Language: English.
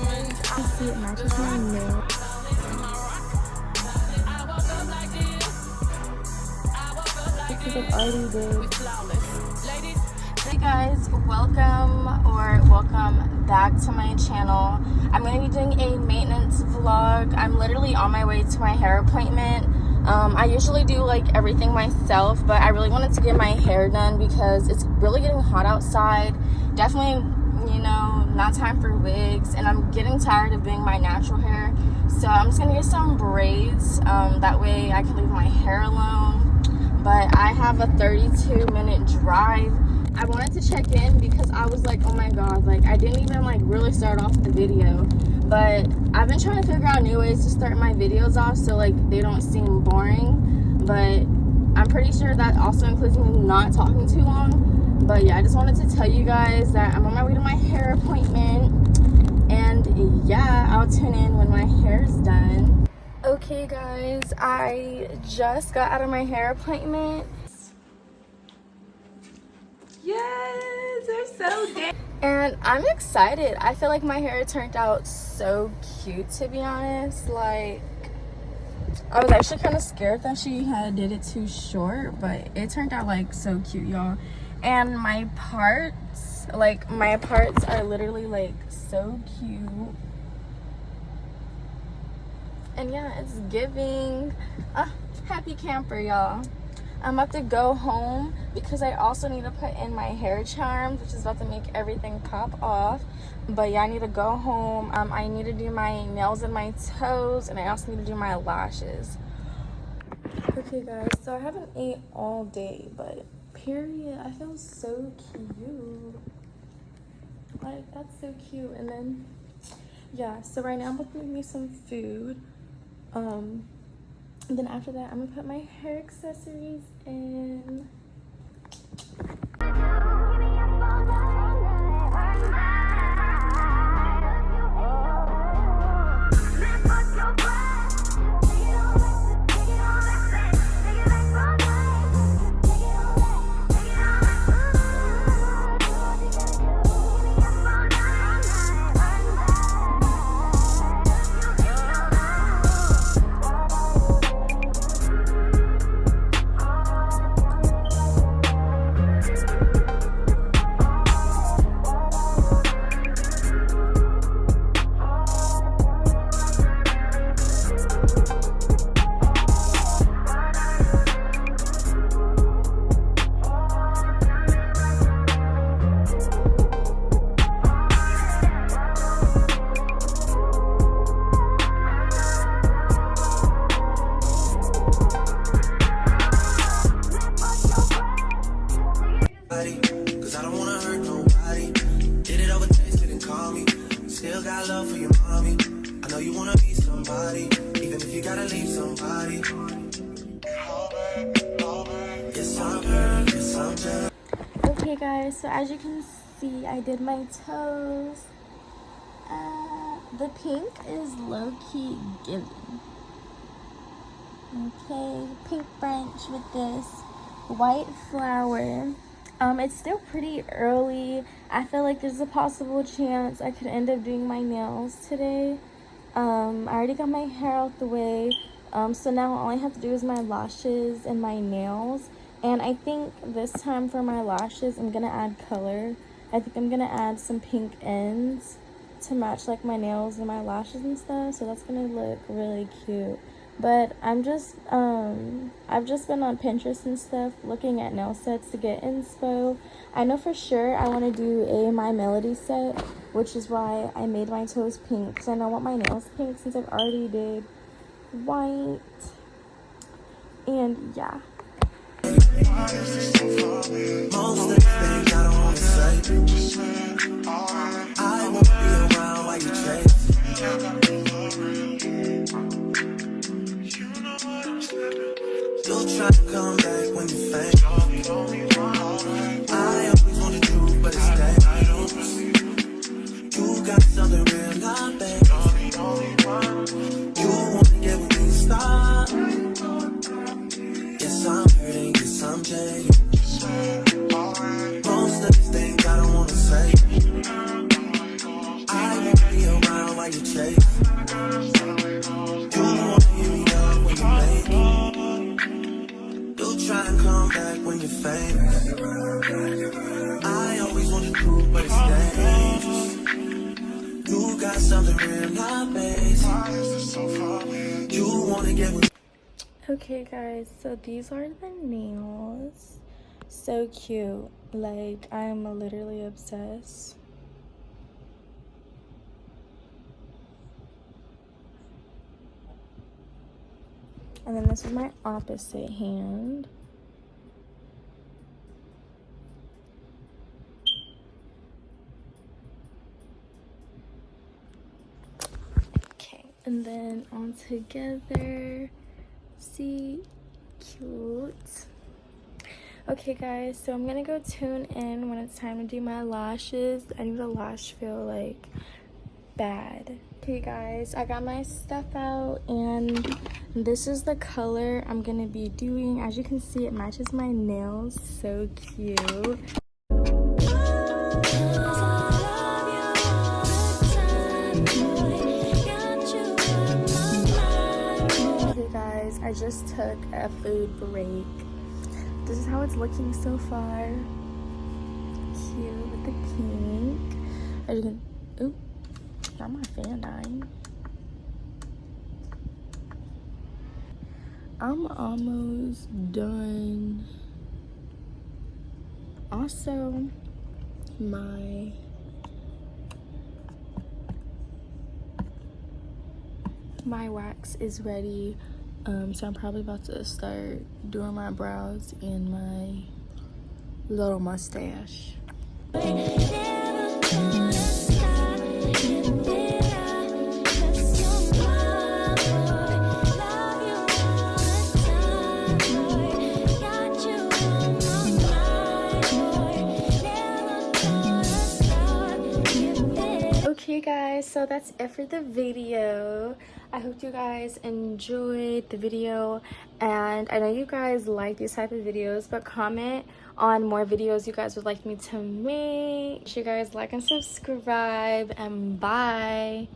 You see it matches my nail. This is like already big. Hey guys, welcome back to my channel. I'm going to be doing a maintenance vlog. I'm literally on my way to my hair appointment. I usually do like everything myself, but I really wanted to get my hair done because it's really getting hot outside. Definitely, you know, not time for wigs, and I'm getting tired of doing my natural hair. So I'm just gonna get some braids. That way I can leave my hair alone. But I have a 32-minute drive. I wanted to check in because I was like, oh my god, like I didn't even like really start off the video. But I've been trying to figure out new ways to start my videos off so like they don't seem boring. But I'm pretty sure that also includes me not talking too long. But yeah, I just wanted to tell you guys that I'm on my way to my hair appointment. And yeah, I'll tune in when my hair's done. Okay guys, I just got out of my hair appointment. Yes, they're so good. And I'm excited. I feel like my hair turned out so cute, to be honest. Like, I was actually kind of scared that she had did it too short, but it turned out like so cute, y'all. And my parts are literally like so cute. And yeah, it's giving happy camper, y'all. I'm about to go home because I also need to put in my hair charms, which is about to make everything pop off. But yeah, I need to go home. I need to do my nails and my toes, and I also need to do my lashes. Okay guys, so I haven't ate all day, but period, I feel so cute. Like, that's so cute. And then yeah, so right now I'm about to make me some food. And then after that, I'm gonna put my hair accessories in. Cause I don't wanna hurt nobody. Did it over text, didn't call me. Still got love for your mommy. I know you wanna be somebody, even if you gotta leave somebody. Yes, I'm her, yes, I'm her. Okay guys, so as you can see, I did my toes. The pink is low-key giving. Okay, pink branch with this white flower. It's still pretty early. I feel like there's a possible chance I could end up doing my nails today. I already got my hair out the way. So now all I have to do is my lashes and my nails. And I think this time for my lashes, I'm gonna add color. I think I'm gonna add some pink ends to match like my nails and my lashes and stuff. So that's gonna look really cute. But I've just been on Pinterest and stuff looking at nail sets to get inspo. I know for sure I want to do a My Melody set, which is why I made my toes pink, because I don't want my nails pink since I've already did white. And yeah. Most of the things I don't wanna say. I won't be around while you chase. You'll try to come back when you faint. I always want the truth, but it's dangerous. You got something real, not bad. You wanna get with me, stop. Yes, I'm hurting, yes, I'm jaded. Most of these things I don't wanna say. I won't be around try and come back when you're famous. I always want the truth, but it's dangerous. You got something real, not basic. You wanna get with. Okay guys, so these are the nails. So cute. Like, I'm literally obsessed. And then this is my opposite hand. Okay, and then all together. See, cute. Okay guys, so I'm gonna go tune in when it's time to do my lashes. I need a lash feel like bad. Okay guys, I got my stuff out and this is the color I'm gonna be doing. As you can see, it matches my nails. So cute. Okay guys, I just took a food break. This is how it's looking so far. Cute with the pink. As you can, ooh, not my fan dying. I'm almost done. Also, my wax is ready. So I'm probably about to start doing my brows and my little mustache. Okay guys, so that's it for the video. I hope you guys enjoyed the video, and I know you guys like these type of videos, but comment on more videos you guys would like me to make. Make sure you guys like and subscribe, and bye.